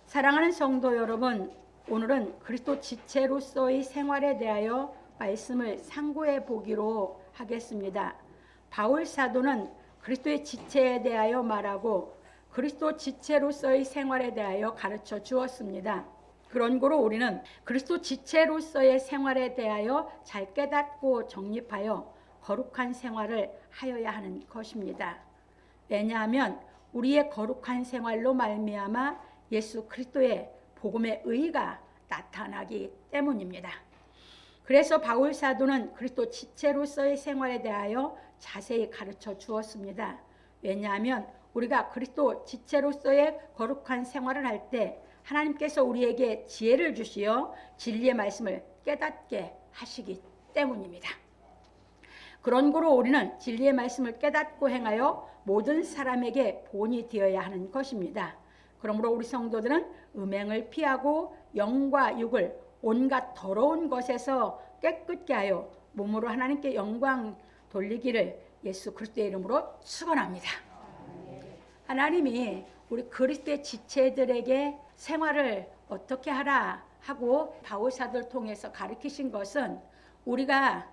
사랑하는 성도 여러분, 오늘은 그리스도 지체로서의 생활에 대하여 말씀을 상고해 보기로 하겠습니다. 바울 사도는 그리스도의 지체에 대하여 말하고 그리스도 지체로서의 생활에 대하여 가르쳐 주었습니다. 그런 거로 우리는 그리스도 지체로서의 생활에 대하여 잘 깨닫고 정립하여 거룩한 생활을 하여야 하는 것입니다. 왜냐하면 우리의 거룩한 생활로 말미암아 예수 그리스도의 복음의 의가 나타나기 때문입니다. 그래서 바울 사도는 그리스도 지체로서의 생활에 대하여 자세히 가르쳐 주었습니다. 왜냐하면 우리가 그리스도 지체로서의 거룩한 생활을 할 때 하나님께서 우리에게 지혜를 주시어 진리의 말씀을 깨닫게 하시기 때문입니다. 그런 거로 우리는 진리의 말씀을 깨닫고 행하여 모든 사람에게 본이 되어야 하는 것입니다. 그러므로 우리 성도들은 음행을 피하고 영과 육을 온갖 더러운 것에서 깨끗게 하여 몸으로 하나님께 영광 돌리기를 예수 그리스도의 이름으로 축원합니다. 하나님이 우리 그리스도의 지체들에게 생활을 어떻게 하라 하고 바울 사도를 통해서 가르치신 것은 우리가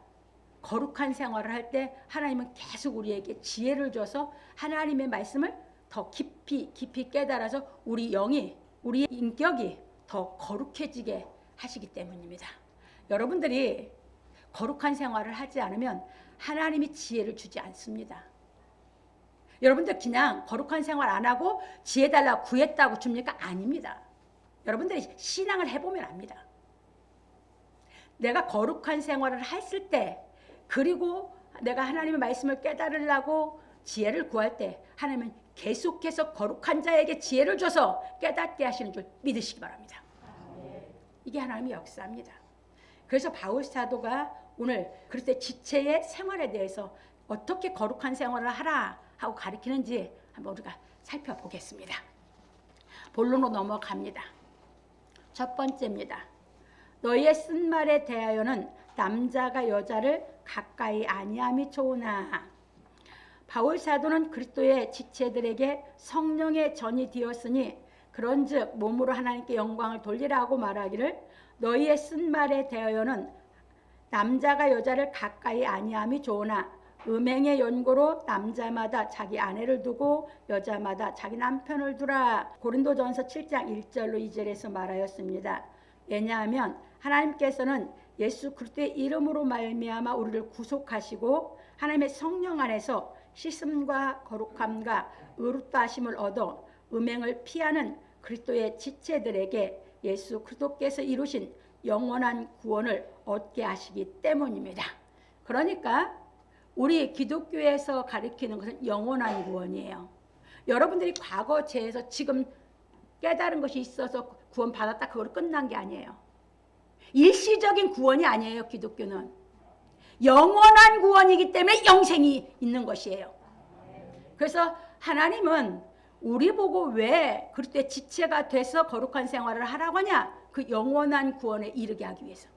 거룩한 생활을 할 때 하나님은 계속 우리에게 지혜를 줘서 하나님의 말씀을 더 깊이 깨달아서 우리 영이, 우리 인격이 더 거룩해지게 하시기 때문입니다. 여러분들이 거룩한 생활을 하지 않으면 하나님이 지혜를 주지 않습니다. 여러분들 그냥 거룩한 생활 안 하고 지혜 달라고 구했다고 줍니까? 아닙니다. 여러분들이 신앙을 해보면 압니다. 내가 거룩한 생활을 했을 때 그리고 내가 하나님의 말씀을 깨달으려고 지혜를 구할 때 하나님은 계속해서 거룩한 자에게 지혜를 줘서 깨닫게 하시는 줄 믿으시기 바랍니다. 이게 하나님의 역사입니다. 그래서 바울 사도가 오늘 그리스도의 지체의 생활에 대해서 어떻게 거룩한 생활을 하라 하고 가르치는지 한번 우리가 살펴보겠습니다. 본론으로 넘어갑니다. 첫 번째입니다. 너희의 쓴 말에 대하여는 남자가 여자를 가까이 아니함이 좋으나. 바울 사도는 그리스도의 지체들에게 성령의 전이 되었으니 그런즉 몸으로 하나님께 영광을 돌리라고 말하기를 너희의 쓴 말에 대하여는 남자가 여자를 가까이 아니함이 좋으나 음행의 연고로 남자마다 자기 아내를 두고 여자마다 자기 남편을 두라. 고린도전서 7장 1절로 2절에서 말하였습니다. 왜냐하면 하나님께서는 예수 그리스도의 이름으로 말미암아 우리를 구속하시고 하나님의 성령 안에서 씻음과 거룩함과 의롭다 하심을 얻어 음행을 피하는 그리스도의 지체들에게 예수 그리스도께서 이루신 영원한 구원을 얻게 하시기 때문입니다. 그러니까 우리 기독교에서 가르치는 것은 영원한 구원이에요. 여러분들이 과거 죄에서 지금 깨달은 것이 있어서 구원 받았다 그걸로 끝난 게 아니에요. 일시적인 구원이 아니에요. 기독교는 영원한 구원이기 때문에 영생이 있는 것이에요. 그래서 하나님은 우리 보고 왜 그리스도의 지체가 돼서 거룩한 생활을 하라고 하냐? 그 영원한 구원에 이르게 하기 위해서.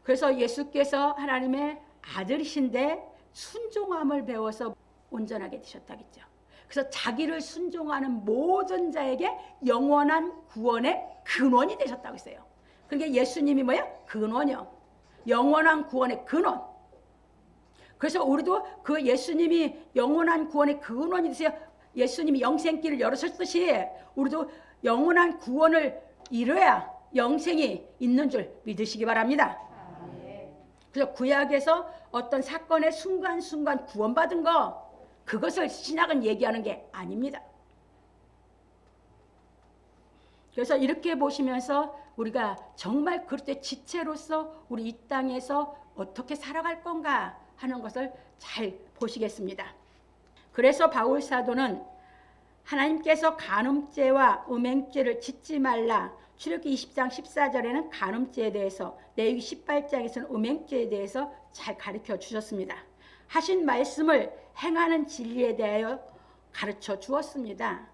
그래서 예수께서 하나님의 아들이신데 순종함을 배워서 온전하게 되셨다겠죠. 그래서 자기를 순종하는 모든 자에게 영원한 구원의 근원이 되셨다고 했어요. 그러니까 예수님이 뭐야? 근원이요. 영원한 구원의 근원. 그래서 우리도 그 예수님이 영원한 구원의 근원이 되세요. 예수님이 영생길을 열으셨듯이 우리도 영원한 구원을 이뤄야 영생이 있는 줄 믿으시기 바랍니다. 그래서 구약에서 어떤 사건의 순간순간 구원받은 거 그것을 신약은 얘기하는 게 아닙니다. 그래서 이렇게 보시면서 우리가 정말 그리스도의 지체로서 우리 이 땅에서 어떻게 살아갈 건가 하는 것을 잘 보시겠습니다. 그래서 바울 사도는 하나님께서 간음죄와 음행죄를 짓지 말라. 출애굽기 20장 14절에는 간음죄에 대해서, 레위기 18장에서는 음행죄에 대해서 잘 가르쳐 주셨습니다. 하신 말씀을 행하는 진리에 대하여 가르쳐 주었습니다.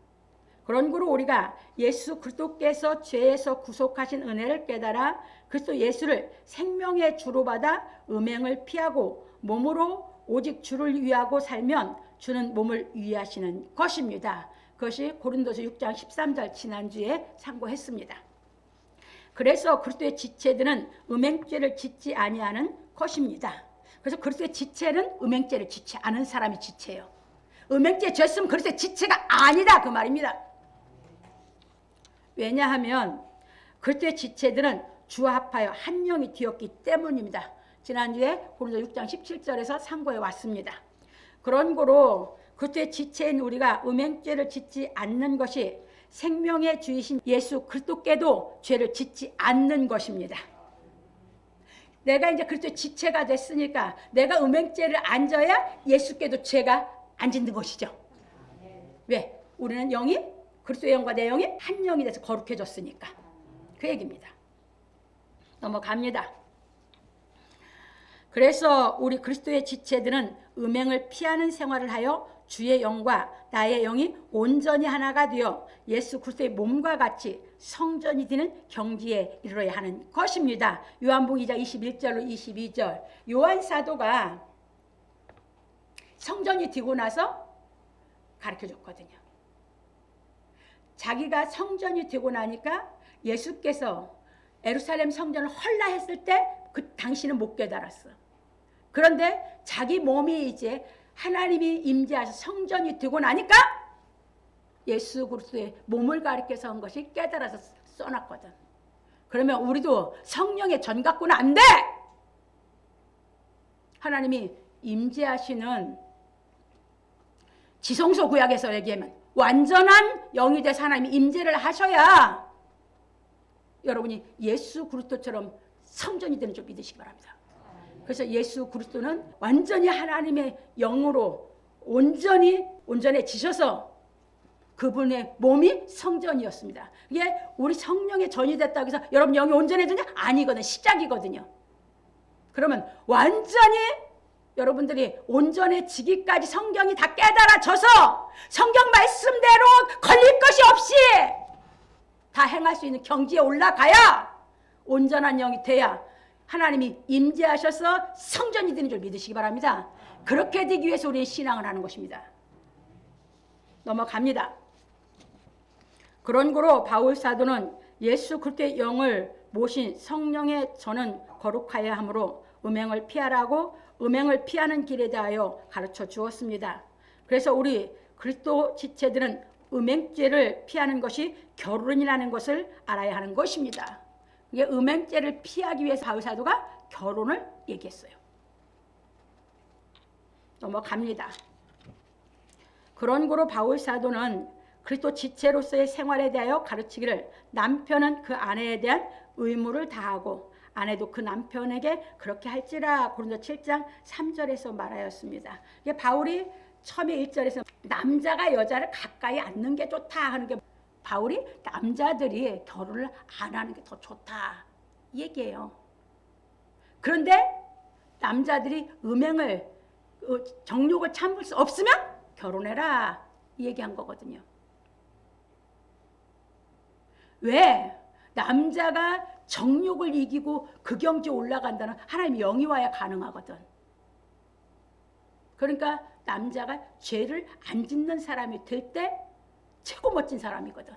그런 거로 우리가 예수 그리스도께서 죄에서 구속하신 은혜를 깨달아 그리스도 예수를 생명의 주로 받아 음행을 피하고 몸으로 오직 주를 위하고 살면 주는 몸을 위하시는 것입니다. 그것이 고린도서 6장 13절 지난주에 상고했습니다. 그래서 그리스도의 지체들은 음행죄를 짓지 아니하는 것입니다. 그래서 그리스도의 지체는 음행죄를 짓지 않은 사람이 지체예요. 음행죄 졌으면 그리스도의 지체가 아니다 그 말입니다. 왜냐하면 그리스도의 지체들은 주와 합하여 한 영이 되었기 때문입니다. 지난주에 고린도 6장 17절에서 상고해 왔습니다. 그런 거로 그리스도의 지체인 우리가 음행죄를 짓지 않는 것이 생명의 주이신 예수 그리스도께도 죄를 짓지 않는 것입니다. 내가 이제 그리스도의 지체가 됐으니까 내가 음행죄를 안 져야 예수께도 죄가 안 짓는 것이죠. 왜? 우리는 영이 그리스도의 영과 내 영이 한 영이 돼서 거룩해졌으니까. 그 얘기입니다. 넘어갑니다. 그래서 우리 그리스도의 지체들은 음행을 피하는 생활을 하여 주의 영과 나의 영이 온전히 하나가 되어 예수 그리스도의 몸과 같이 성전이 되는 경지에 이르러야 하는 것입니다. 요한복음 2장 21절로 22절. 요한 사도가 성전이 되고 나서 가르쳐줬거든요. 자기가 성전이 되고 나니까 예수께서 예루살렘 성전을 헐라 했을 때 그 당신은 못 깨달았어. 그런데 자기 몸이 이제 하나님이 임재하셔 성전이 되고 나니까 예수 그리스도의 몸을 가리켜서 한 것이 깨달아서 써놨거든. 그러면 우리도 성령의 전 갖고는 안 돼. 하나님이 임재하시는 지성소 구약에서 얘기하면 완전한 영이 돼서 하나님이 임재를 하셔야 여러분이 예수 그리스도처럼 성전이 되는 줄 믿으시기 바랍니다. 그래서 예수 그리스도는 완전히 하나님의 영으로 온전해지셔서 그분의 몸이 성전이었습니다. 이게 우리 성령의 전이 됐다고 해서 여러분 영이 온전해졌냐? 아니거든. 시작이거든요. 그러면 완전히 여러분들이 온전해지기까지 성경이 다 깨달아져서 성경 말씀대로 걸릴 것이 없이 다 행할 수 있는 경지에 올라가야 온전한 영이 돼야 하나님이 임재하셔서 성전이 되는 줄 믿으시기 바랍니다. 그렇게 되기 위해서 우리는 신앙을 하는 것입니다. 넘어갑니다. 그런 거로 바울 사도는 예수 그리스도의 영을 모신 성령의 전은 거룩하여야 하므로 음행을 피하라고 음행을 피하는 길에 대하여 가르쳐 주었습니다. 그래서 우리 그리스도 지체들은 음행죄를 피하는 것이 결혼이라는 것을 알아야 하는 것입니다. 이게 음행죄를 피하기 위해서 바울 사도가 결혼을 얘기했어요. 넘어갑니다. 그런 거로 바울 사도는 그리스도 지체로서의 생활에 대하여 가르치기를 남편은 그 아내에 대한 의무를 다하고 아내도 그 남편에게 그렇게 할지라 고린도 7장 3절에서 말하였습니다. 이게 바울이 처음에 1절에서 남자가 여자를 가까이 앉는 게 좋다 하는 게 바울이 남자들이 결혼을 안 하는 게 더 좋다 이 얘기예요. 그런데 남자들이 음행을 정욕을 참을 수 없으면 결혼해라 이 얘기한 거거든요. 왜? 남자가 정욕을 이기고 그 경지에 올라간다는 하나님의 영이 와야 가능하거든. 그러니까 남자가 죄를 안 짓는 사람이 될 때 최고 멋진 사람이거든.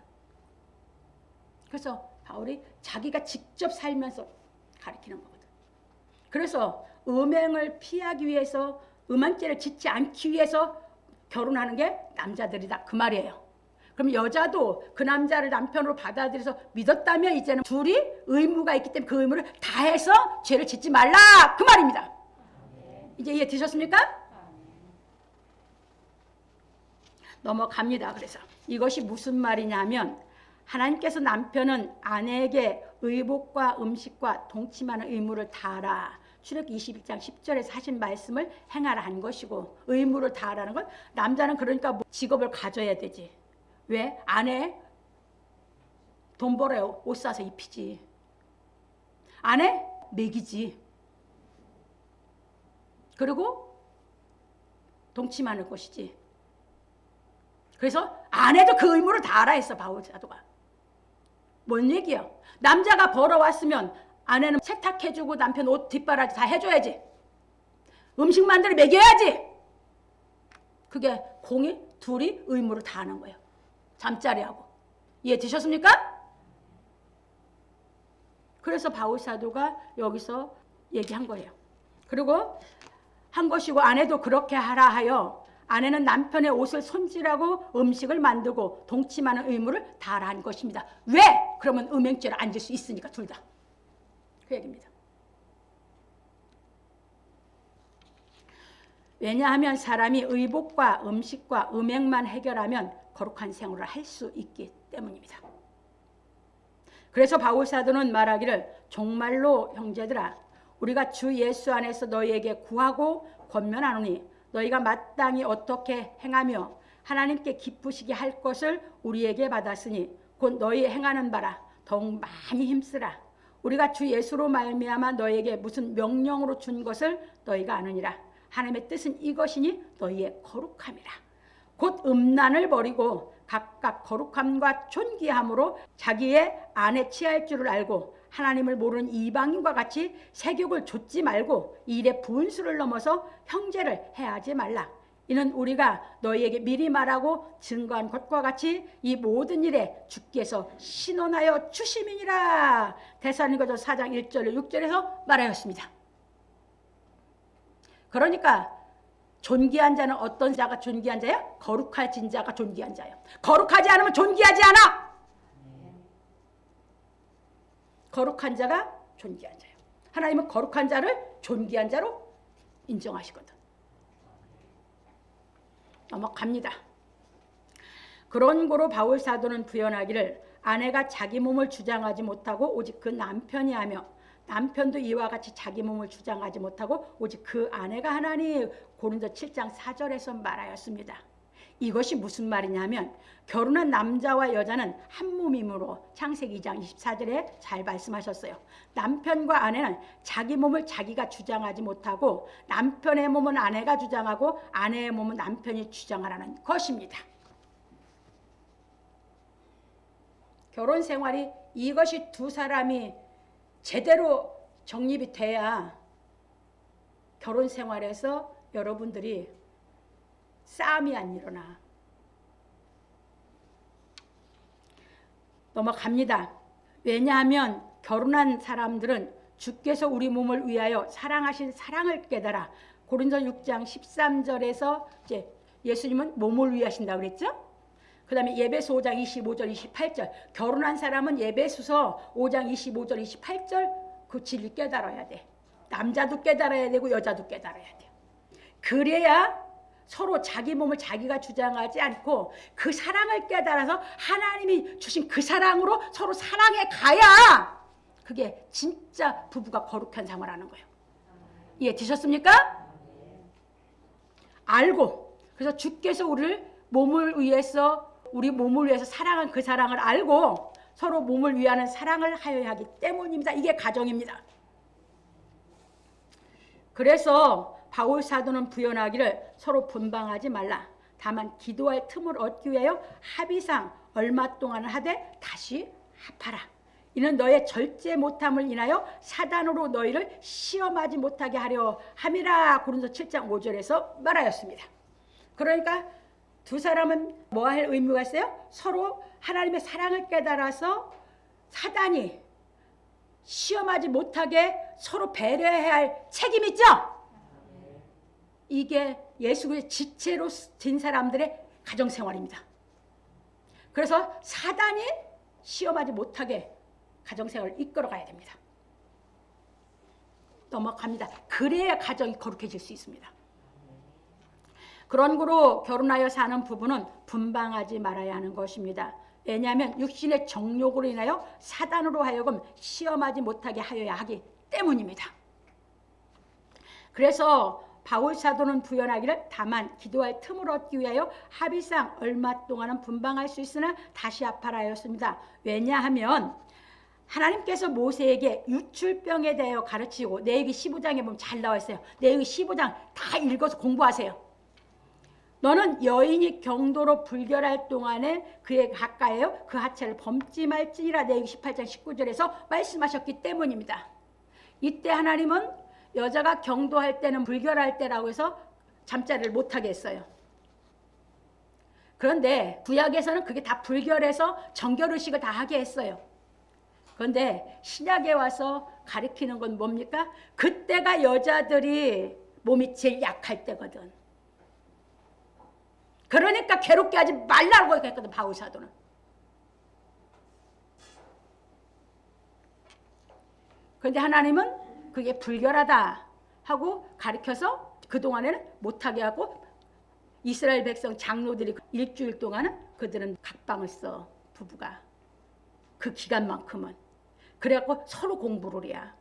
그래서 바울이 자기가 직접 살면서 가르치는 거거든. 그래서 음행을 피하기 위해서 음행죄를 짓지 않기 위해서 결혼하는 게 남자들이다 그 말이에요. 그럼 여자도 그 남자를 남편으로 받아들여서 믿었다면 이제는 둘이 의무가 있기 때문에 그 의무를 다해서 죄를 짓지 말라 그 말입니다. 이제 이해 되셨습니까? 넘어갑니다. 그래서 이것이 무슨 말이냐면 하나님께서 남편은 아내에게 의복과 음식과 동침하는 의무를 다하라. 출애굽기 21장 10절에서 하신 말씀을 행하라 한 것이고 의무를 다하라는 건 남자는 그러니까 직업을 가져야 되지. 왜? 아내 돈 벌어요. 옷 사서 입히지. 아내 먹이지. 그리고 동침하는 것이지. 그래서 아내도 그 의무를 다하라 했어 바울 사도가. 뭔 얘기야? 남자가 벌어왔으면 아내는 세탁해주고 남편 옷 뒷바라지 다 해줘야지. 음식 만들어 먹여야지. 그게 공이 둘이 의무를 다하는 거예요. 잠자리하고. 이해되셨습니까? 그래서 바울 사도가 여기서 얘기한 거예요. 그리고 한 것이고 아내도 그렇게 하라 하여 아내는 남편의 옷을 손질하고 음식을 만들고 동침하는 의무를 다하라 한 것입니다. 왜? 그러면 음행죄를 안 질 수 있으니까 둘 다. 그 얘기입니다. 왜냐하면 사람이 의복과 음식과 음행만 해결하면 거룩한 생활을 할 수 있기 때문입니다. 그래서 바울 사도는 말하기를 정말로 형제들아 우리가 주 예수 안에서 너희에게 구하고 권면하노니 너희가 마땅히 어떻게 행하며 하나님께 기쁘시게 할 것을 우리에게 받았으니 곧 너희 행하는 바라 더욱 많이 힘쓰라. 우리가 주 예수로 말미암아 너희에게 무슨 명령으로 준 것을 너희가 아느니라. 하나님의 뜻은 이것이니 너희의 거룩함이라. 곧 음란을 버리고 각각 거룩함과 존귀함으로 자기의 안에 취할 줄을 알고 하나님을 모르는 이방인과 같이 세욕을 좇지 말고 일의 분수를 넘어서 형제를 해하지 말라. 이는 우리가 너희에게 미리 말하고 증거한 것과 같이 이 모든 일에 주께서 신원하여 주심이니라. 데살로니가서 4장 1절 6절에서 말하였습니다. 그러니까 존귀한 자는 어떤 자가 존귀한 자야? 거룩하진 자가 존귀한 자야. 거룩하지 않으면 존귀하지 않아. 거룩한 자가 존귀한 자예요. 하나님은 거룩한 자를 존귀한 자로 인정하시거든. 넘어갑니다. 그런 고로 바울 사도는 부연하기를 아내가 자기 몸을 주장하지 못하고 오직 그 남편이 하며 남편도 이와 같이 자기 몸을 주장하지 못하고 오직 그 아내가 하나니. 고린도 7장 4절에서 말하였습니다. 이것이 무슨 말이냐면 결혼한 남자와 여자는 한 몸이므로 창세기 2장 24절에 잘 말씀하셨어요. 남편과 아내는 자기 몸을 자기가 주장하지 못하고 남편의 몸은 아내가 주장하고 아내의 몸은 남편이 주장하라는 것입니다. 결혼 생활이 이것이 두 사람이 제대로 정립이 돼야 결혼 생활에서 여러분들이 싸움이 안 일어나. 넘어갑니다. 왜냐하면 결혼한 사람들은 주께서 우리 몸을 위하여 사랑하신 사랑을 깨달아. 고린도 6장 13절에서 이제 예수님은 몸을 위해 하신다고 그랬죠? 그 다음에 예배소 5장 25절 28절. 결혼한 사람은 예배소서 5장 25절 28절 그 진리 깨달아야 돼. 남자도 깨달아야 되고 여자도 깨달아야 돼. 그래야 서로 자기 몸을 자기가 주장하지 않고 그 사랑을 깨달아서 하나님이 주신 그 사랑으로 서로 사랑해 가야 그게 진짜 부부가 거룩한 생활하는 거예요. 이해되셨습니까? 알고 그래서 주께서 우리 몸을 위해서 사랑한 그 사랑을 알고 서로 몸을 위하는 사랑을 하여야 하기 때문입니다. 이게 가정입니다. 그래서 바울 사도는 부연하기를 서로 분방하지 말라. 다만 기도할 틈을 얻기 위하여 합의상 얼마 동안 하되 다시 합하라. 이는 너의 절제 못함을 인하여 사단으로 너희를 시험하지 못하게 하려 함이라. 고린도 7장 5절에서 말하였습니다. 그러니까 두 사람은 뭐 할 의무가 있어요? 서로 하나님의 사랑을 깨달아서 사단이 시험하지 못하게 서로 배려해야 할 책임이 있죠? 이게 예수 그리스도의 지체로 진 사람들의 가정생활입니다. 그래서 사단이 시험하지 못하게 가정생활을 이끌어가야 됩니다. 넘어갑니다. 그래야 가정이 거룩해질 수 있습니다. 그런 거로 결혼하여 사는 부부는 분방하지 말아야 하는 것입니다. 왜냐하면 육신의 정욕으로 인하여 사단으로 하여금 시험하지 못하게 하여야 하기 때문입니다. 그래서 바울 사도는 부연하기를 다만 기도할 틈을 얻기 위하여 합의상 얼마 동안은 분방할 수 있으나 다시 합하라 하였습니다. 왜냐하면 하나님께서 모세에게 유출병에 대하여 가르치고 레위기 15장에 보면 잘 나와 있어요. 레위기 15장 다 읽어서 공부하세요. 너는 여인이 경도로 불결할 동안에 그에 가까이에요 그 하체를 범지 말지니라. 레위기 18장 19절에서 말씀하셨기 때문입니다. 이때 하나님은 여자가 경도할 때는 불결할 때라고 해서 잠자리를 못하게 했어요. 그런데 구약에서는 그게 다 불결해서 정결의식을 다 하게 했어요. 그런데 신약에 와서 가리키는 건 뭡니까? 그때가 여자들이 몸이 제일 약할 때거든. 그러니까 괴롭게 하지 말라고 했거든, 바울 사도는. 그런데 하나님은 그게 불결하다 하고 가리켜서 그동안에는 못하게 하고, 이스라엘 백성 장로들이 일주일 동안은 그들은 각방을 써, 부부가. 그 기간만큼은. 그래갖고 서로 공부를 해야.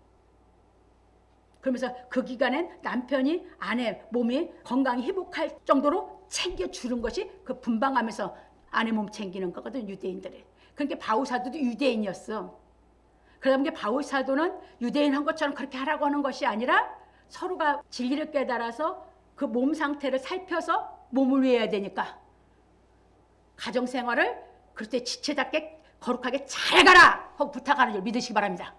그러면서 그 기간엔 남편이 아내 몸이 건강히 회복할 정도로 챙겨주는 것이 그 분방하면서 아내 몸 챙기는 거거든, 유대인들이. 그러니까 바울 사도도 유대인이었어. 그러다 바울 사도는 유대인 한 것처럼 그렇게 하라고 하는 것이 아니라 서로가 진리를 깨달아서 그 몸 상태를 살펴서 몸을 위해야 되니까 가정생활을 그렇게 지체답게 거룩하게 잘 가라 하고 부탁하는 줄 믿으시기 바랍니다.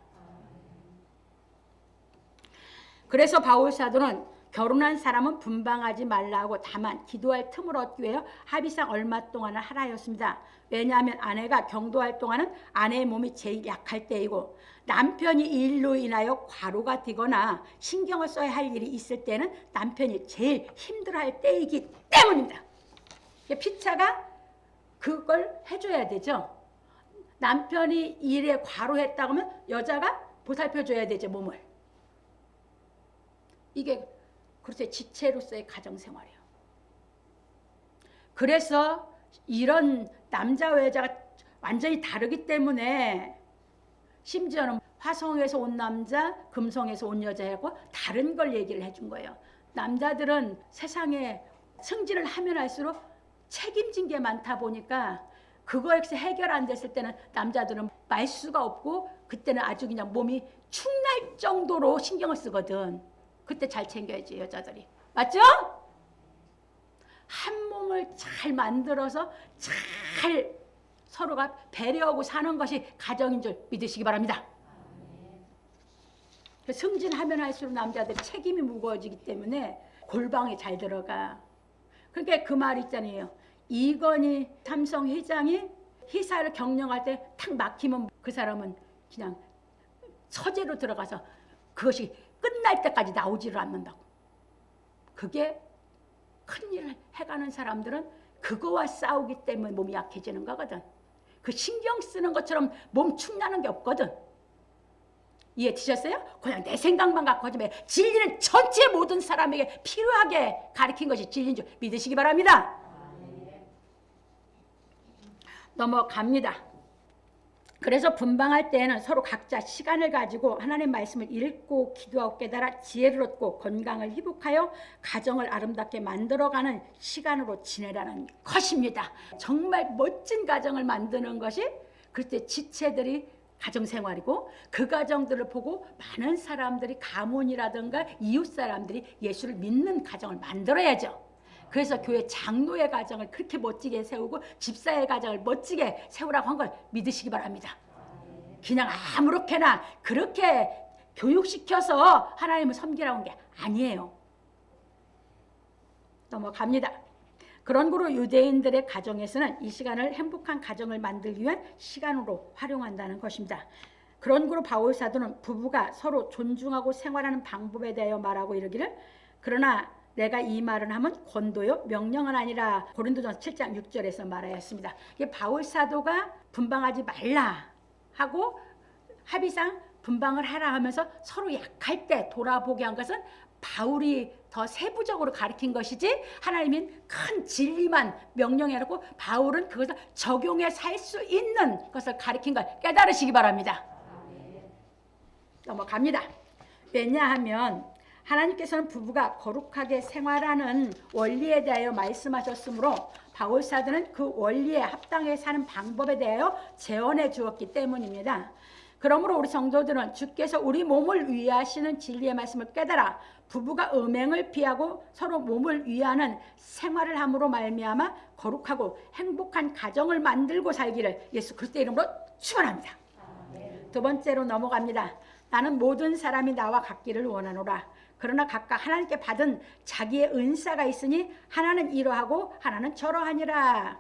그래서 바울 사도는 결혼한 사람은 분방하지 말라고 다만 기도할 틈을 얻기 위해 합의상 얼마 동안은 하라 하였습니다. 왜냐하면 아내가 경도할 동안은 아내의 몸이 제일 약할 때이고 남편이 이 일로 인하여 과로가 되거나 신경을 써야 할 일이 있을 때는 남편이 제일 힘들어할 때이기 때문입니다. 피차가 그걸 해줘야 되죠. 남편이 일에 과로했다고 하면 여자가 보살펴줘야 되죠, 몸을. 이게 그렇죠, 지체로서의 가정생활이에요. 그래서 이런 남자와 여자가 완전히 다르기 때문에 심지어는 화성에서 온 남자, 금성에서 온 여자하고 다른 걸 얘기를 해준 거예요. 남자들은 세상에 승진을 하면 할수록 책임진 게 많다 보니까 그거에서 해결 안 됐을 때는 남자들은 말수가 없고 그때는 아주 그냥 몸이 축날 정도로 신경을 쓰거든. 그때 잘 챙겨야지, 여자들이. 맞죠? 한 몸을 잘 만들어서 잘 서로가 배려하고 사는 것이 가정인 줄 믿으시기 바랍니다. 승진하면 할수록 남자들이 책임이 무거워지기 때문에 골방에 잘 들어가. 그러니까 그 말 있잖아요. 이건희 삼성 회장이 회사를 경영할 때 탁 막히면 그 사람은 그냥 서재로 들어가서 그것이 끝날 때까지 나오지를 않는다고. 그게 큰일을 해가는 사람들은 그거와 싸우기 때문에 몸이 약해지는 거거든. 그 신경 쓰는 것처럼 몸 축나는 게 없거든. 이해되셨어요? 그냥 내 생각만 갖고 하지 말. 진리는 전체 모든 사람에게 필요하게 가르친 것이 진리인 줄 믿으시기 바랍니다. 넘어갑니다. 그래서 분방할 때에는 서로 각자 시간을 가지고 하나님의 말씀을 읽고 기도하고 깨달아 지혜를 얻고 건강을 회복하여 가정을 아름답게 만들어가는 시간으로 지내라는 것입니다. 정말 멋진 가정을 만드는 것이 그때 지체들이 가정생활이고 그 가정들을 보고 많은 사람들이 가문이라든가 이웃 사람들이 예수를 믿는 가정을 만들어야죠. 그래서 교회 장로의 가정을 그렇게 멋지게 세우고 집사의 가정을 멋지게 세우라고 한 걸 믿으시기 바랍니다. 그냥 아무렇게나 그렇게 교육시켜서 하나님을 섬기라고 한 게 아니에요. 넘어갑니다. 그런 거로 유대인들의 가정에서는 이 시간을 행복한 가정을 만들기 위한 시간으로 활용한다는 것입니다. 그런 거로 바울 사도는 부부가 서로 존중하고 생활하는 방법에 대하여 말하고 이르기를 그러나 내가 이 말은 하면 권도요 명령은 아니라 고린도전서 7장 6절에서 말하였습니다. 이게 바울 사도가 분방하지 말라 하고 합의상 분방을 하라 하면서 서로 약할 때 돌아보게 한 것은 바울이 더 세부적으로 가르친 것이지 하나님이 큰 진리만 명령해놓고 바울은 그것을 적용해 살 수 있는 것을 가르친 걸 깨달으시기 바랍니다. 넘어갑니다. 왜냐하면 하나님께서는 부부가 거룩하게 생활하는 원리에 대하여 말씀하셨으므로 바울 사도는 그 원리에 합당하게 사는 방법에 대하여 제언해 주었기 때문입니다. 그러므로 우리 성도들은 주께서 우리 몸을 위하시는 진리의 말씀을 깨달아 부부가 음행을 피하고 서로 몸을 위하는 생활을 함으로 말미암아 거룩하고 행복한 가정을 만들고 살기를 예수 그리스도의 이름으로 축원합니다. 두 번째로 넘어갑니다. 나는 모든 사람이 나와 같기를 원하노라. 그러나 각각 하나님께 받은 자기의 은사가 있으니 하나는 이러하고 하나는 저러하니라.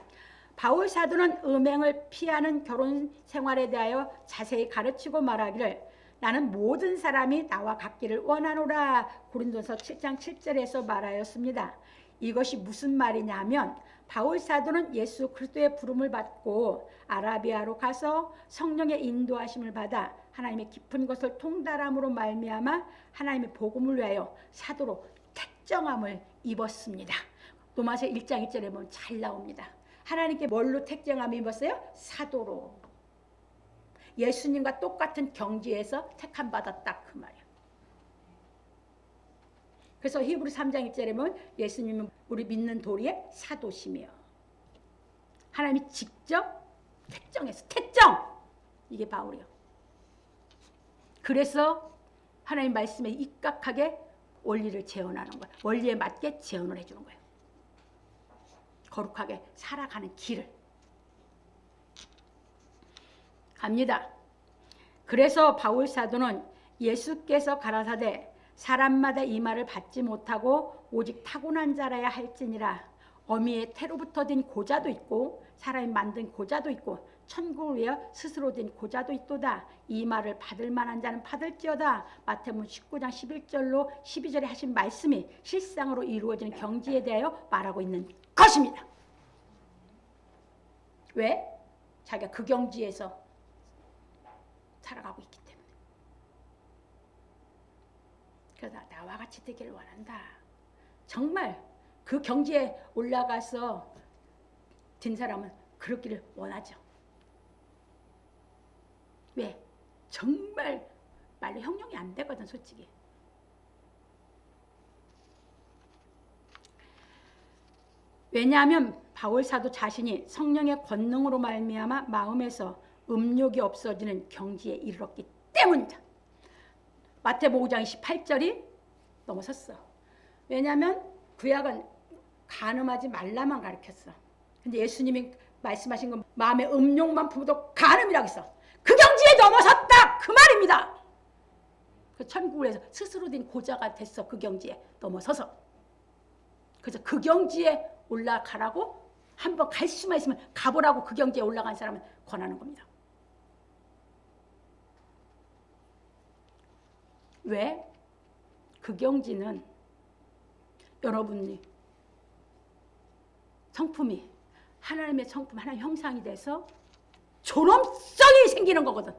바울 사도는 음행을 피하는 결혼 생활에 대하여 자세히 가르치고 말하기를 나는 모든 사람이 나와 같기를 원하노라. 고린도서 7장 7절에서 말하였습니다. 이것이 무슨 말이냐면 바울 사도는 예수 그리스도의 부름을 받고 아라비아로 가서 성령의 인도하심을 받아 하나님의 깊은 것을 통달함으로 말미암아 하나님의 복음을 위하여 사도로 택정함을 입었습니다. 로마서 1장 1절에 보면 잘 나옵니다. 하나님께 뭘로 택정함을 입었어요? 사도로. 예수님과 똑같은 경지에서 택함 받았다 그 말이에요. 그래서 히브리 3장 1절에 보면 예수님은 우리 믿는 도리의 사도시며 하나님이 직접 택정해서 택정! 이게 바울이요. 그래서 하나님 말씀에 입각하게 원리를 재현하는 거예요. 원리에 맞게 재현을 해주는 거예요. 거룩하게 살아가는 길을 갑니다. 그래서 바울 사도는 예수께서 가라사대 사람마다 이 말을 받지 못하고 오직 타고난 자라야 할지니라. 어미의 태로부터 된 고자도 있고 사람이 만든 고자도 있고 천국을 위하여 스스로 된 고자도 있도다. 이 말을 받을 만한 자는 받을지어다. 마태복음 19장 11절로 12절에 하신 말씀이 실상으로 이루어지는 경지에 대하여 말하고 있는 것입니다. 왜? 자기가 그 경지에서 살아가고 있기 때문에. 그래서 나와 같이 되기를 원한다. 정말 그 경지에 올라가서 든 사람은 그렇기를 원하죠. 왜? 정말 말로 형용이 안 되거든 솔직히. 왜냐하면 바울 사도 자신이 성령의 권능으로 말미암아 마음에서 음욕이 없어지는 경지에 이르렀기 때문이다. 마태복음 5장 28절이 넘어섰어. 왜냐하면 구약은 간음하지 말라만 가르쳤어. 근데 예수님이 말씀하신 건 마음의 음욕만 품어도 간음이라고 했어. 그 경지에 넘어섰다 그 말입니다. 그 천국을 해서 스스로 된 고자가 됐어. 그 경지에 넘어서서. 그래서 그 경지에 올라가라고 한번 갈 수만 있으면 가보라고 그 경지에 올라간 사람은 권하는 겁니다. 왜? 그 경지는 여러분이 성품이 하나님의 성품, 하나님 형상이 돼서 존엄성이 생기는 거거든.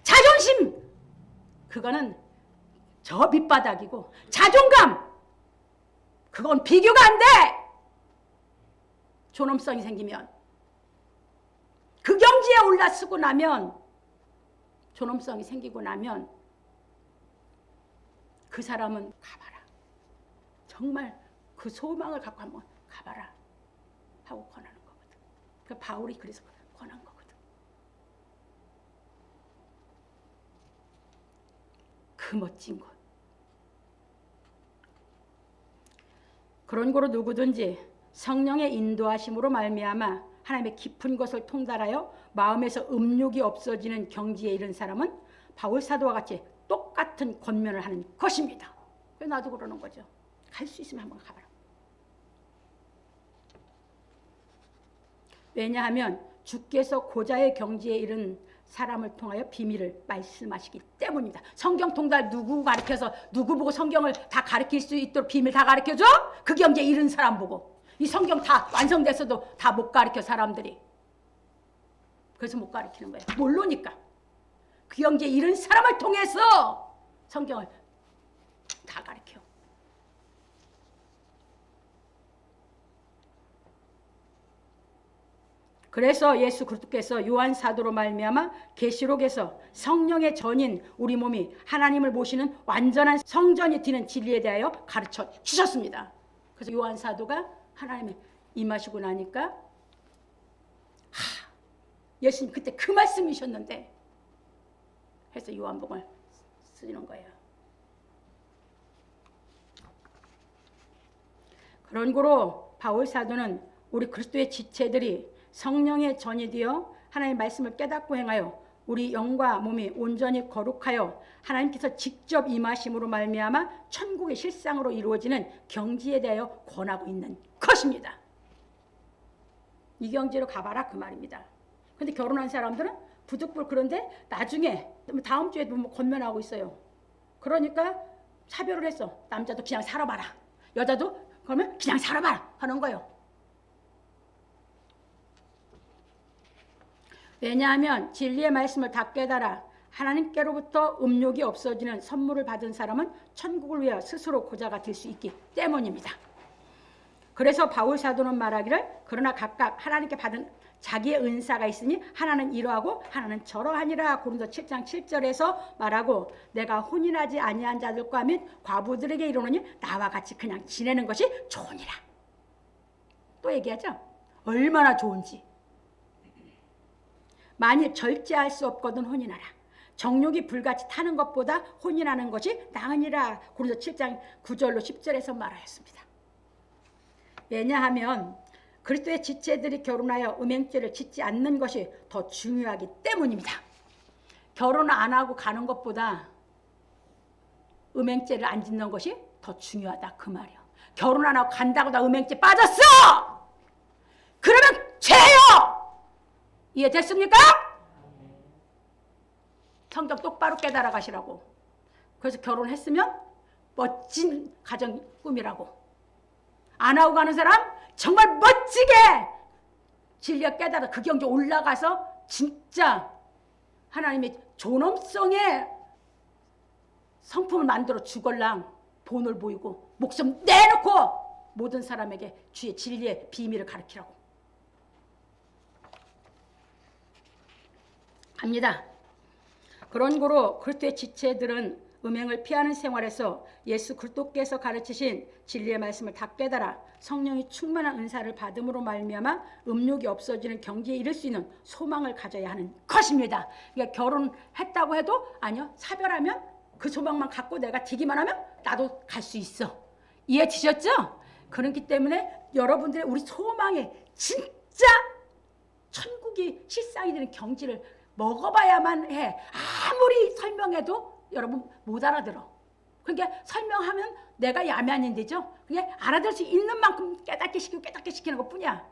자존심 그거는 저 밑바닥이고 자존감 그건 비교가 안 돼. 존엄성이 생기면 그 경지에 올라서고 나면 존엄성이 생기고 나면 그 사람은 가봐라. 정말 그 소망을 갖고 한번 가봐라 하고 권하는 거거든. 그 바울이 그래서 권한 거거든. 그 멋진 것. 그런 거로 누구든지 성령의 인도하심으로 말미암아 하나님의 깊은 것을 통달하여 마음에서 음욕이 없어지는 경지에 이른 사람은 바울 사도와 같이 똑같은 권면을 하는 것입니다. 나도 그러는 거죠. 갈 수 있으면 한번 가봐라. 왜냐하면 주께서 고자의 경지에 이른 사람을 통하여 비밀을 말씀하시기 때문입니다. 성경 통달 누구 가르쳐서 누구 보고 성경을 다 가르칠 수 있도록 비밀 다 가르쳐줘? 그 경지에 이른 사람 보고. 이 성경 다 완성됐어도 다 못 가르쳐 사람들이. 그래서 못 가르치는 거예요. 모르니까. 그 경지에 이른 사람을 통해서 성경을 다 가르쳐. 그래서 예수 그리스도께서 요한 사도로 말미암아 계시록에서 성령의 전인 우리 몸이 하나님을 모시는 완전한 성전이 되는 진리에 대하여 가르쳐 주셨습니다. 그래서 요한 사도가 하나님의 임하시고 나니까 예수님 그때 그 말씀이셨는데 해서 요한복음을 쓰는 거예요. 그런 거로 바울 사도는 우리 그리스도의 지체들이 성령의 전이 되어 하나님의 말씀을 깨닫고 행하여 우리 영과 몸이 온전히 거룩하여 하나님께서 직접 임하심으로 말미암아 천국의 실상으로 이루어지는 경지에 대하여 권하고 있는 것입니다. 이경지로 가봐라 그 말입니다. 근데 결혼한 사람들은 부득불 그런데 나중에 다음 주에도 뭐 건면하고 있어요. 그러니까 차별을 했어. 남자도 그냥 살아봐라. 여자도 그러면 그냥 살아봐라 하는 거예요. 왜냐하면 진리의 말씀을 다 깨달아 하나님께로부터 음욕이 없어지는 선물을 받은 사람은 천국을 위하여 스스로 고자가 될 수 있기 때문입니다. 그래서 바울 사도는 말하기를 그러나 각각 하나님께 받은 자기의 은사가 있으니 하나는 이러하고 하나는 저러하니라. 고린도 7장 7절에서 말하고 내가 혼인하지 아니한 자들과 및 과부들에게 이르노니 나와 같이 그냥 지내는 것이 좋으니라. 또 얘기하죠. 얼마나 좋은지. 만일 절제할 수 없거든 혼인하라. 정욕이 불같이 타는 것보다 혼인하는 것이 나으니라. 고린도 7장 9절로 10절에서 말하였습니다. 왜냐하면 그리스도의 지체들이 결혼하여 음행죄를 짓지 않는 것이 더 중요하기 때문입니다. 결혼 안 하고 가는 것보다 음행죄를 안 짓는 것이 더 중요하다 그 말이야. 결혼 안 하고 간다고 나 음행죄 빠졌어! 그러면 죄요! 이해됐습니까? 성경 똑바로 깨달아 가시라고. 그래서 결혼했으면 멋진 가정 꾸미라고. 안 하고 가는 사람 정말 멋지게 진리가 깨달아 그 경지 올라가서 진짜 하나님의 존엄성의 성품을 만들어 주걸랑 본을 보이고 목숨 내놓고 모든 사람에게 주의 진리의 비밀을 가르치라고. 갑니다. 그런 거로 그리스도의 지체들은 음행을 피하는 생활에서 예수 그리스도께서 가르치신 진리의 말씀을 다 깨달아 성령이 충만한 은사를 받음으로 말미암아 음욕이 없어지는 경지에 이를 수 있는 소망을 가져야 하는 것입니다. 그러니까 결혼했다고 해도 아니요, 사별하면 그 소망만 갖고 내가 되기만 하면 나도 갈 수 있어. 이해되셨죠? 그렇기 때문에 여러분들의 우리 소망이 진짜 천국이 실상이 되는 경지를 먹어봐야만 해. 아무리 설명해도 여러분 못 알아들어. 그러니까 설명하면 내가 야만인데죠. 그게 알아들 수 있는 만큼 깨닫게 시키는 것뿐이야.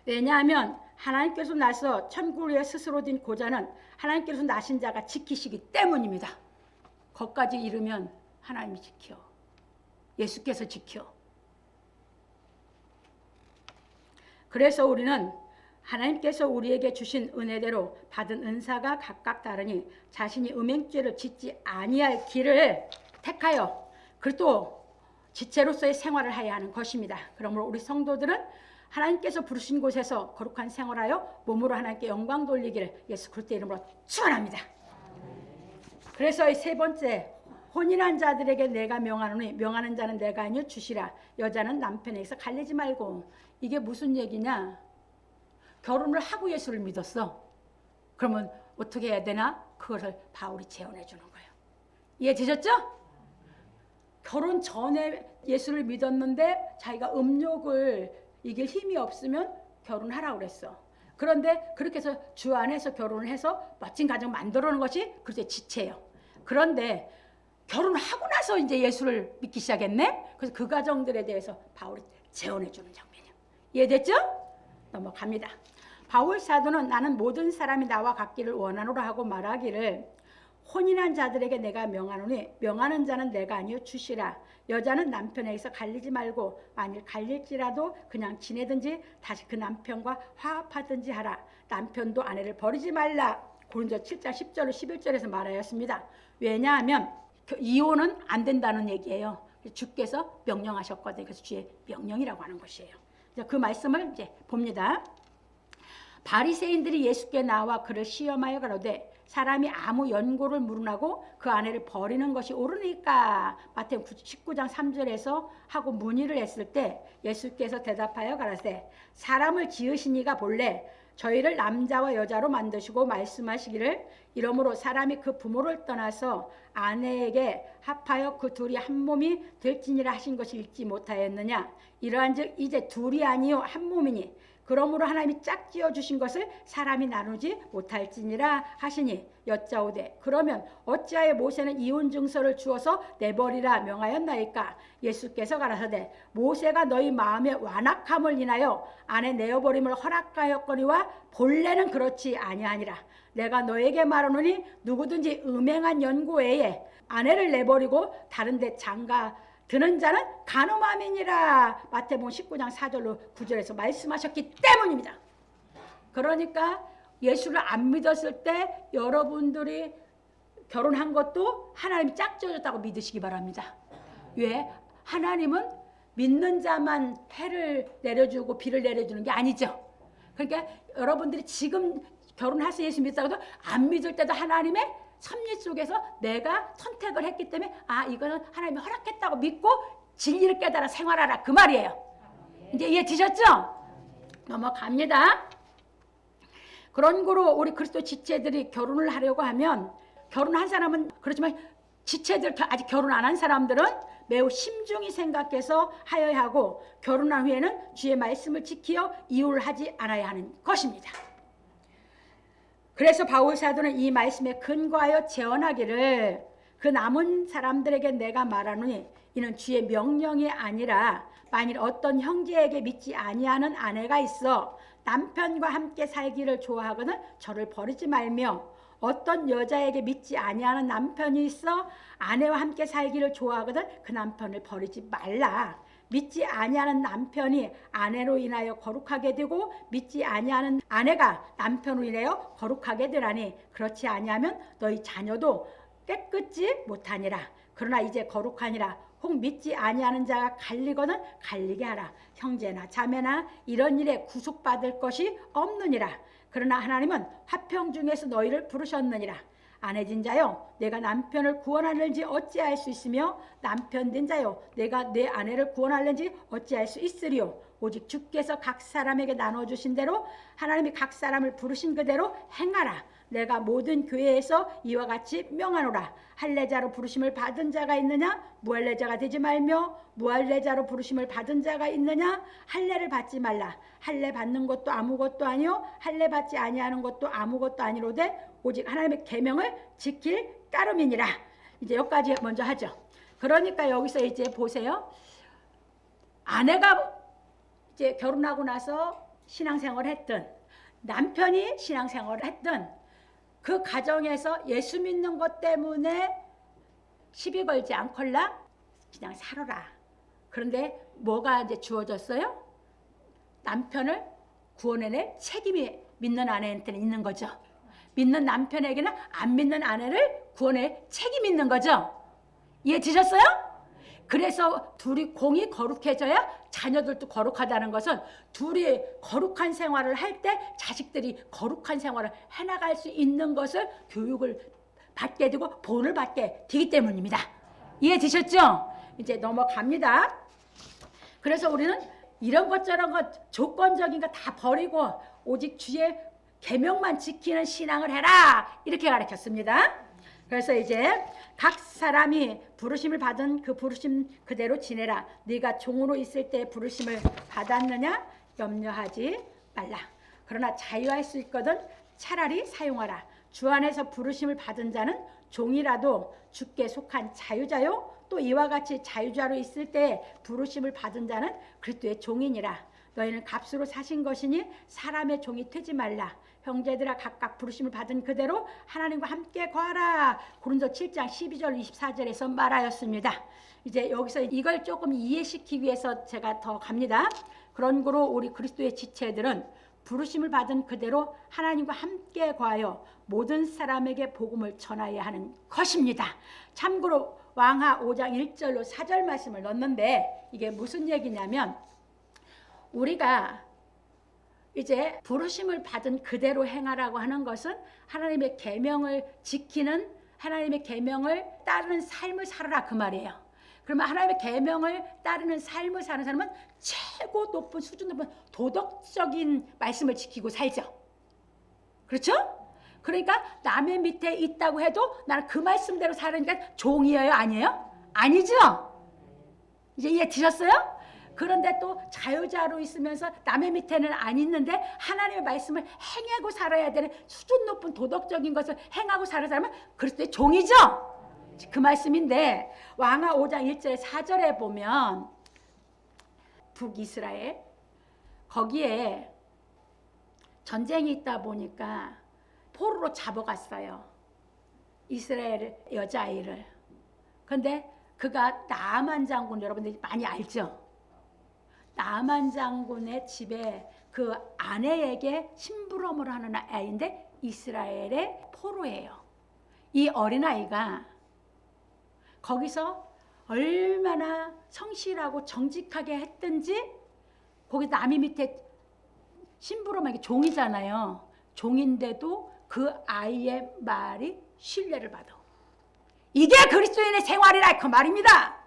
왜냐하면 하나님께서 나서 천국을 위해 스스로 din 고자는 하나님께서 나신 자가 지키시기 때문입니다. 거기까지 이르면 하나님이 지켜. 예수께서 지켜. 그래서 우리는 하나님께서 우리에게 주신 은혜대로 받은 은사가 각각 다르니 자신이 음행죄를 짓지 아니할 길을 택하여 그리고 지체로서의 생활을 해야 하는 것입니다. 그러므로 우리 성도들은 하나님께서 부르신 곳에서 거룩한 생활하여 몸으로 하나님께 영광 돌리기를 예수 그리스도의 이름으로 축원합니다. 그래서 이 세 번째, 혼인한 자들에게 내가 명하노니 명하는 자는 내가 아니요 주시라. 여자는 남편에게서 갈리지 말고. 이게 무슨 얘기냐? 결혼을 하고 예수를 믿었어. 그러면 어떻게 해야 되나? 그것을 바울이 재현해 주는 거예요. 이해되셨죠? 결혼 전에 예수를 믿었는데 자기가 음욕을 이길 힘이 없으면 결혼하라고 그랬어. 그런데 그렇게 해서 주 안에서 결혼을 해서 멋진 가정 만들어 놓은 것이 그리스도의 지체예요. 그런데 결혼하고 나서 이제 예수를 믿기 시작했네. 그래서 그 가정들에 대해서 바울이 재현해 주는 장면이에요. 이해됐죠? 넘어갑니다. 바울 사도는 나는 모든 사람이 나와 같기를 원하노라 하고 말하기를 혼인한 자들에게 내가 명하노니 명하는 자는 내가 아니요 주시라. 여자는 남편에게서 갈리지 말고 만일 갈릴지라도 그냥 지내든지 다시 그 남편과 화합하든지 하라. 남편도 아내를 버리지 말라. 고린도 7장 10절로 11절에서 말하였습니다. 왜냐하면 이혼은 안 된다는 얘기예요. 주께서 명령하셨거든요. 그래서 주의 명령이라고 하는 것이에요. 그 말씀을 이제 봅니다. 바리새인들이 예수께 나와 그를 시험하여 가로되 사람이 아무 연고를 물으나고 그 아내를 버리는 것이 옳으니까. 마태복음 19장 3절에서 하고 문의를 했을 때 예수께서 대답하여 가라사대 사람을 지으신 이가 본래 저희를 남자와 여자로 만드시고 말씀하시기를 이러므로 사람이 그 부모를 떠나서 아내에게 합하여 그 둘이 한 몸이 될지니라 하신 것이 읽지 못하였느냐. 이러한즉 이제 둘이 아니요 한 몸이니 그러므로 하나님이 짝지어 주신 것을 사람이 나누지 못할지니라 하시니 여짜오되 그러면 어찌하여 모세는 이혼 증서를 주어서 내버리라 명하였나이까? 예수께서 가라사대 모세가 너희 마음의 완악함을 인하여 아내 내어버림을 허락하였거니와 본래는 그렇지 아니하니라. 내가 너에게 말하노니 누구든지 음행한 연고 외에 아내를 내버리고 다른 데 장가 드는 자는 간음함이니라. 마태복음 19장 4절로 9절에서 말씀하셨기 때문입니다. 그러니까 예수를 안 믿었을 때 여러분들이 결혼한 것도 하나님이 짝지어줬다고 믿으시기 바랍니다. 왜? 하나님은 믿는 자만 해를 내려주고 비를 내려주는 게 아니죠. 그러니까 여러분들이 지금 결혼해서 예수 믿다고도 안 믿을 때도 하나님의 섭리 속에서 내가 선택을 했기 때문에 이거는 하나님이 허락했다고 믿고 진리를 깨달아 생활하라 그 말이에요. 이제 이해되셨죠? 넘어갑니다. 그런 거로 우리 그리스도 지체들이 결혼을 하려고 하면 결혼한 사람은 그렇지만 지체들 아직 결혼 안 한 사람들은 매우 심중히 생각해서 하여야 하고 결혼한 후에는 주의 말씀을 지키어 이혼을 하지 않아야 하는 것입니다. 그래서 바울 사도는 이 말씀에 근거하여 제언하기를 그 남은 사람들에게 내가 말하노니 이는 주의 명령이 아니라 만일 어떤 형제에게 믿지 아니하는 아내가 있어 남편과 함께 살기를 좋아하거든 저를 버리지 말며 어떤 여자에게 믿지 아니하는 남편이 있어 아내와 함께 살기를 좋아하거든 그 남편을 버리지 말라. 믿지 아니하는 남편이 아내로 인하여 거룩하게 되고 믿지 아니하는 아내가 남편으로 인하여 거룩하게 되라니 그렇지 아니하면 너희 자녀도 깨끗지 못하니라. 그러나 이제 거룩하니라. 혹 믿지 아니하는 자가 갈리거든 갈리게 하라. 형제나 자매나 이런 일에 구속받을 것이 없느니라. 그러나 하나님은 화평 중에서 너희를 부르셨느니라. 아내진 자여 내가 남편을 구원하는지 어찌할 수 있으며 남편 된 자여 내가 내 아내를 구원하는지 어찌할 수 있으리요. 오직 주께서 각 사람에게 나눠주신 대로 하나님이 각 사람을 부르신 그대로 행하라. 내가 모든 교회에서 이와 같이 명하노라. 할례자로 부르심을 받은 자가 있느냐? 무할례자가 되지 말며 무할례자로 부르심을 받은 자가 있느냐? 할례를 받지 말라. 할례 받는 것도 아무것도 아니요 할례 받지 아니하는 것도 아무것도 아니로되 오직 하나님의 계명을 지킬 따름이니라. 이제 여기까지 먼저 하죠. 그러니까 여기서 이제 보세요. 아내가 이제 결혼하고 나서 신앙생활을 했든 남편이 신앙생활을 했든 그 가정에서 예수 믿는 것 때문에 시비 걸지 않걸라 그냥 살아라. 그런데 뭐가 이제 주어졌어요? 남편을 구원해낼 책임이 믿는 아내한테는 있는 거죠. 믿는 남편에게는 안 믿는 아내를 구원할 책임이 있는 거죠. 이해되셨어요? 그래서 둘이 공이 거룩해져야 자녀들도 거룩하다는 것은 둘이 거룩한 생활을 할 때 자식들이 거룩한 생활을 해나갈 수 있는 것을 교육을 받게 되고 본을 받게 되기 때문입니다. 이해되셨죠? 이제 넘어갑니다. 그래서 우리는 이런 것 저런 것 조건적인 거 다 버리고 오직 주의 계명만 지키는 신앙을 해라 이렇게 가르쳤습니다. 그래서 이제 각 사람이 부르심을 받은 그 부르심 그대로 지내라. 네가 종으로 있을 때 부르심을 받았느냐 염려하지 말라. 그러나 자유할 수 있거든 차라리 사용하라. 주 안에서 부르심을 받은 자는 종이라도 주께 속한 자유자요 또 이와 같이 자유자로 있을 때 부르심을 받은 자는 그리스도의 종이니라. 너희는 값으로 사신 것이니 사람의 종이 되지 말라. 형제들아 각각 부르심을 받은 그대로 하나님과 함께 거하라. 고린도 7장 12절 24절에서 말하였습니다. 이제 여기서 이걸 조금 이해시키기 위해서 제가 더 갑니다. 그런 거로 우리 그리스도의 지체들은 부르심을 받은 그대로 하나님과 함께 거하여 모든 사람에게 복음을 전하여야 하는 것입니다. 참고로 왕하 5장 1절로 4절 말씀을 넣는데 이게 무슨 얘기냐면 우리가 이제 부르심을 받은 그대로 행하라고 하는 것은 하나님의 계명을 지키는 하나님의 계명을 따르는 삶을 살아라 그 말이에요. 그러면 하나님의 계명을 따르는 삶을 사는 사람은 최고 높은 수준 높은 도덕적인 말씀을 지키고 살죠. 그렇죠? 그러니까 남의 밑에 있다고 해도 나는 그 말씀대로 살으니까 종이에요? 아니에요? 아니죠? 이제 이해 드셨어요? 그런데 또 자유자로 있으면서 남의 밑에는 안 있는데 하나님의 말씀을 행하고 살아야 되는 수준 높은 도덕적인 것을 행하고 살아야 사람은 그리스도의 종이죠. 그 말씀인데 왕하 5장 1절 4절에 보면 북이스라엘 거기에 전쟁이 있다 보니까 포로로 잡아갔어요. 이스라엘 여자아이를. 근데 그가 나아만 장군, 여러분들이 많이 알죠? 나아만 장군의 집에 그 아내에게 심부름을 하는 아이인데 이스라엘의 포로예요. 이 어린아이가 거기서 얼마나 성실하고 정직하게 했든지 거기 남이 밑에 심부름하기 종이잖아요. 종인데도 그 아이의 말이 신뢰를 받아. 이게 그리스도인의 생활이라 그 말입니다.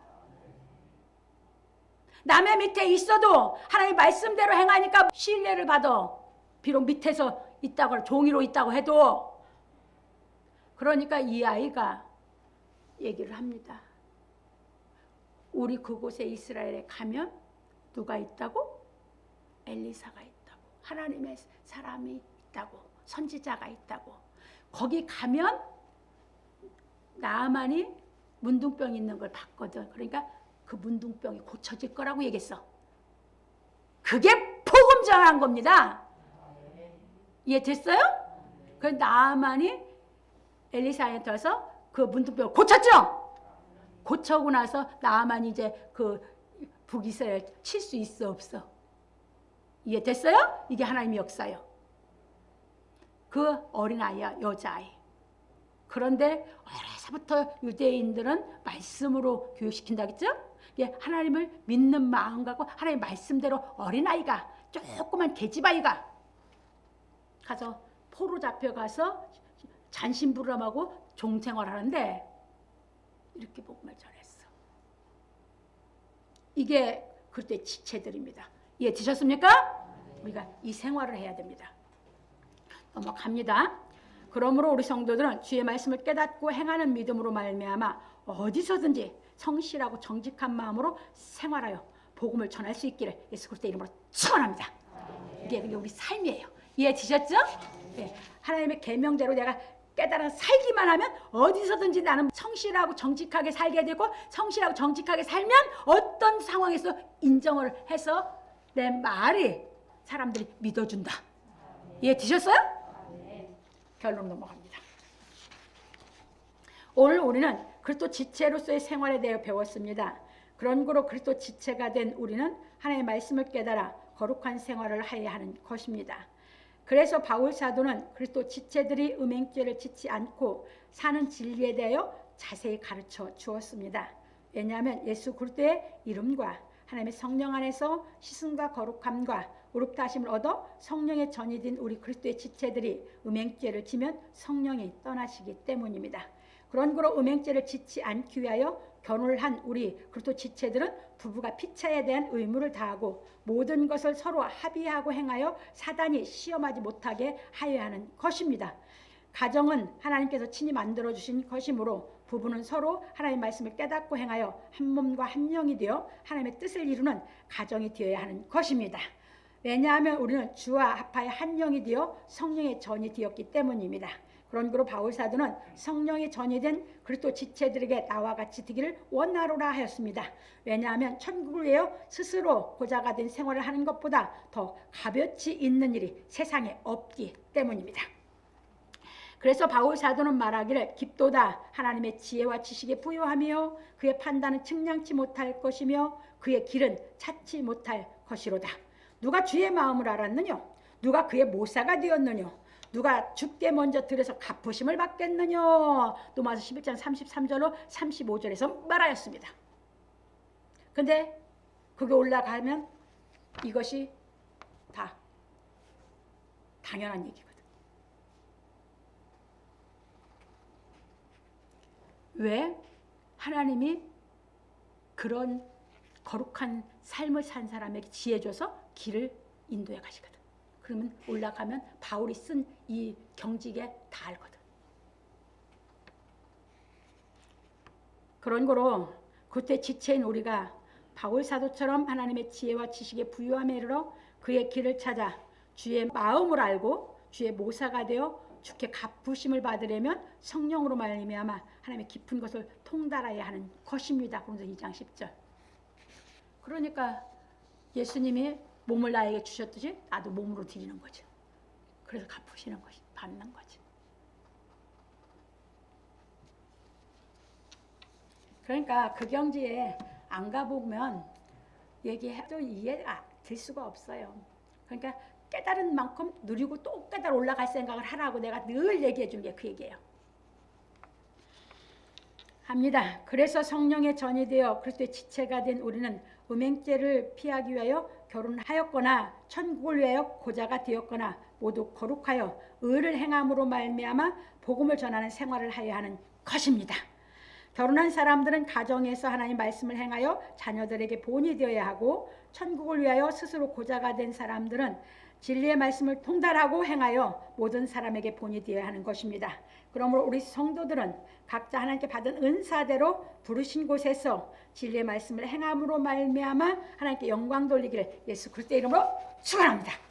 남의 밑에 있어도 하나님 말씀대로 행하니까 신뢰를 받아. 비록 밑에서 있다고 종이로 있다고 해도. 그러니까 이 아이가 얘기를 합니다. 우리 그곳에 이스라엘에 가면 누가 있다고? 엘리사가 있다고. 하나님의 사람이 있다고. 선지자가 있다고. 거기 가면 나아만이 문둥병 있는 걸 봤거든. 그러니까 그 문둥병이 고쳐질 거라고 얘기했어. 그게 복음 전한 겁니다. 이해됐어요? 그 나아만이 엘리사한테 와서 그 문둥병을 고쳤죠. 고쳐고 나서 나아만이 이제 그 북이스라엘 칠 수 있어 없어? 이해됐어요? 이게 하나님의 역사요. 그 어린아이야, 여자아이. 그런데 어려서부터 유대인들은 말씀으로 교육시킨다겠죠? 하나님을 믿는 마음 갖고 하나님 말씀대로 어린아이가 조그만 계집아이가 가서 포로 잡혀가서 잔심부름하고 종생활하는데 이렇게 복음을 전했어. 이게 그때 지체들입니다. 이해 되셨습니까? 우리가 이 생활을 해야 됩니다. 넘어갑니다. 그러므로 우리 성도들은 주의 말씀을 깨닫고 행하는 믿음으로 말미암아 어디서든지 성실하고 정직한 마음으로 생활하여 복음을 전할 수 있기를 예수 그리스도의 이름으로 축원합니다. 이게 우리 삶이에요. 이해되셨죠? 네. 하나님의 계명대로 내가 깨달아 살기만 하면 어디서든지 나는 성실하고 정직하게 살게 되고 성실하고 정직하게 살면 어떤 상황에서 인정을 해서 내 말이 사람들이 믿어준다. 이해되셨어요? 결론 넘어갑니다. 오늘 우리는 그리스도 지체로서의 생활에 대해 배웠습니다. 그런 거로 그리스도 지체가 된 우리는 하나님의 말씀을 깨달아 거룩한 생활을 해야 하는 것입니다. 그래서 바울 사도는 그리스도 지체들이 음행죄를 짓지 않고 사는 진리에 대하여 자세히 가르쳐 주었습니다. 왜냐하면 예수 그리스도의 이름과 하나님의 성령 안에서 시승과 거룩함과 의롭다하심을 얻어 성령의 전이 된 우리 그리스도의 지체들이 음행죄를 지면 성령이 떠나시기 때문입니다. 그런 거로 음행죄를 짓지 않기 위하여 결혼을 한 우리 그리스도 지체들은 부부가 피차에 대한 의무를 다하고 모든 것을 서로 합의하고 행하여 사단이 시험하지 못하게 하여야 하는 것입니다. 가정은 하나님께서 친히 만들어주신 것이므로 부부는 서로 하나님의 말씀을 깨닫고 행하여 한 몸과 한 영이 되어 하나님의 뜻을 이루는 가정이 되어야 하는 것입니다. 왜냐하면 우리는 주와 합하여 한 영이 되어 성령의 전이 되었기 때문입니다. 그런 거로 바울 사도는 성령의 전이 된 그리스도 지체들에게 나와 같이 되기를 원하노라 하였습니다. 왜냐하면 천국을 위하여 스스로 보좌가 된 생활을 하는 것보다 더 값어치 있는 일이 세상에 없기 때문입니다. 그래서 바울 사도는 말하기를 깊도다 하나님의 지혜와 지식에 부요하며 그의 판단은 측량치 못할 것이며 그의 길은 찾지 못할 것이로다. 누가 주의 마음을 알았느냐? 누가 그의 모사가 되었느냐? 누가 주께 먼저 들여서 갚으심을 받겠느냐? 로마서 11장 33절로 35절에서 말하였습니다. 근데 그게 올라가면 이것이 다 당연한 얘기거든. 왜? 하나님이 그런 거룩한 삶을 산 사람에게 지혜 줘서 길을 인도해 가시거든. 그러면 올라가면 바울이 쓴 이 경직에 다 알거든. 그런 거로 그때 지체인 우리가 바울 사도처럼 하나님의 지혜와 지식의 부유함에 이르러 그의 길을 찾아 주의 마음을 알고 주의 모사가 되어 주께 갚으심을 받으려면 성령으로 말미암아 하나님의 깊은 것을 통달해야 하는 것입니다. 고린도서 2장 10절. 그러니까 예수님이 몸을 나에게 주셨듯이 나도 몸으로 드리는 거죠. 그래서 갚으시는 것이 받는 거죠. 그러니까 그 경지에 안 가보면 얘기해도 이해가 될 수가 없어요. 그러니까 깨달은 만큼 누리고 또 깨달아 올라갈 생각을 하라고 내가 늘 얘기해 준 게 그 얘기예요. 합니다. 그래서 성령의 전이 되어 그리스도의 지체가 된 우리는 음행죄를 피하기 위하여 결혼하였거나 천국을 위하여 고자가 되었거나 모두 거룩하여 의를 행함으로 말미암아 복음을 전하는 생활을 하여야 하는 것입니다. 결혼한 사람들은 가정에서 하나님 말씀을 행하여 자녀들에게 본이 되어야 하고 천국을 위하여 스스로 고자가 된 사람들은 진리의 말씀을 통달하고 행하여 모든 사람에게 본이 되어야 하는 것입니다. 그러므로 우리 성도들은 각자 하나님께 받은 은사대로 부르신 곳에서 진리의 말씀을 행함으로 말미암아 하나님께 영광 돌리기를 예수 그리스도의 이름으로 축원합니다.